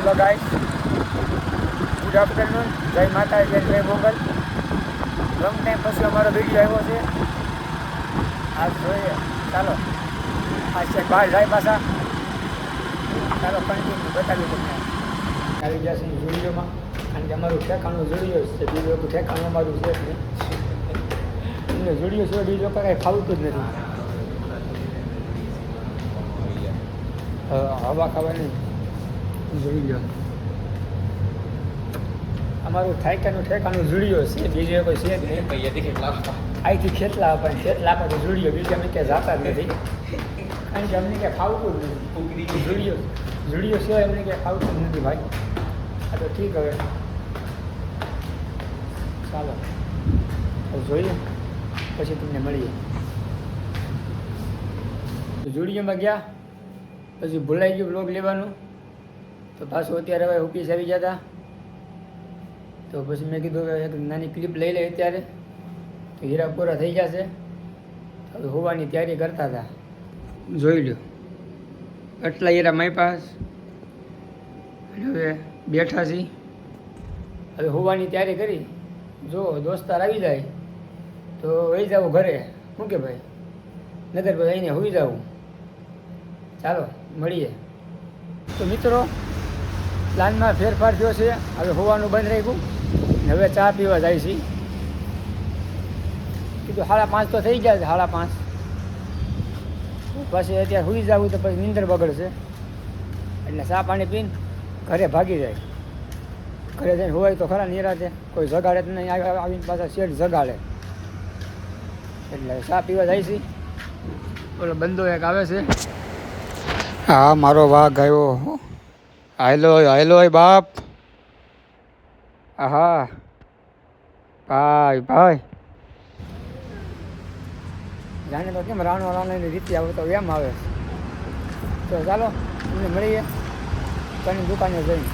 Hello guys, good afternoon, જય માતાજી, જય મોગલ. લોંગ ટાઈમ પછી અમારો વિડીયો આવ્યો છે. આજ જોઈએ, ચાલો આજ છે બહાર જાય પાછા. ચાલો કન્ટિન્યુ બતાવ્યું તમને. આવી ગયા છે વિડીયોમાં, કારણ કે અમારું ઠેકાણું જોડ્યો છે. બીજું બધું ઠેકાણું અમારું છે જ નહીં. અમને જોડ્યો છે બીજો કાંઈ ફાવતું જ નથી. હવા ખાવાની જોઈ લો. અમારું ઠેકાણું જુડિયો છે, બીજે કોઈ છે જ નહીં. અહીંથી ખેતલા પણ ખેતલા આપણે તો જુડિયો, બીજા અમે ક્યાંય જતા જ નથી. કારણ કે અમને ક્યાંય ફાવતું જ નથી. જુડિયો સિવાય અમને ક્યાંય ફાવતું જ નથી ભાઈ. આ તો ઠીક, હવે ચાલો જોઈએ પછી તમને મળીએ. જુડિયોમાં ગયા પછી ભૂલાઈ ગયું બ્લોગ લેવાનું, તો પાછું અત્યારે હવે ઓફિસ આવી ગયા હતા. તો પછી મેં કીધું કે એક નાની ક્લિપ લઈ લે અત્યારે. તો હીરા પૂરા થઈ ગયા છે, હવે હોવાની તૈયારી કરતા હતા. જોઈ લો એટલા હીરા મારી પાસ, હવે બેઠા છીએ. હવે હોવાની તૈયારી કરી. જો દોસ્તાર આવી જાય તો વહી જાવ ઘરે. શું કે ભાઈ, નગર ભાઈ આવીને હોઈ જાવું. ચાલો મળીએ. તો મિત્રો, પ્લાનમાં ફેરફાર થયો છે. હવે હોવાનું બંધ રાખ્યું ને હવે ચા પીવા જાય છે. કીધું 5:30 તો થઈ ગયા છે, 5:30. પછી અત્યારે સુઈ જવું તો પછી નીંદર બગડશે, એટલે ચા પાણી પીને ઘરે ભાગી જાય. ઘરે જઈને હોવાય તો ખરા નિરાતે, કોઈ જગાડે તો નહીં. આવીને પાછા શેઠ જગાડે, એટલે ચા પીવા જાય છે. ઓલો બંદો એક આવે છે. હા, મારો વાઘ આવ્યો. હાલો હાલો બાપ. હા ભાઈ ભાઈ, જાણે તો કેમ રાણો રાણાની રીતે આવે તો એમ આવે. તો ચાલો અમને મળીએ કની દુકાને જઈને.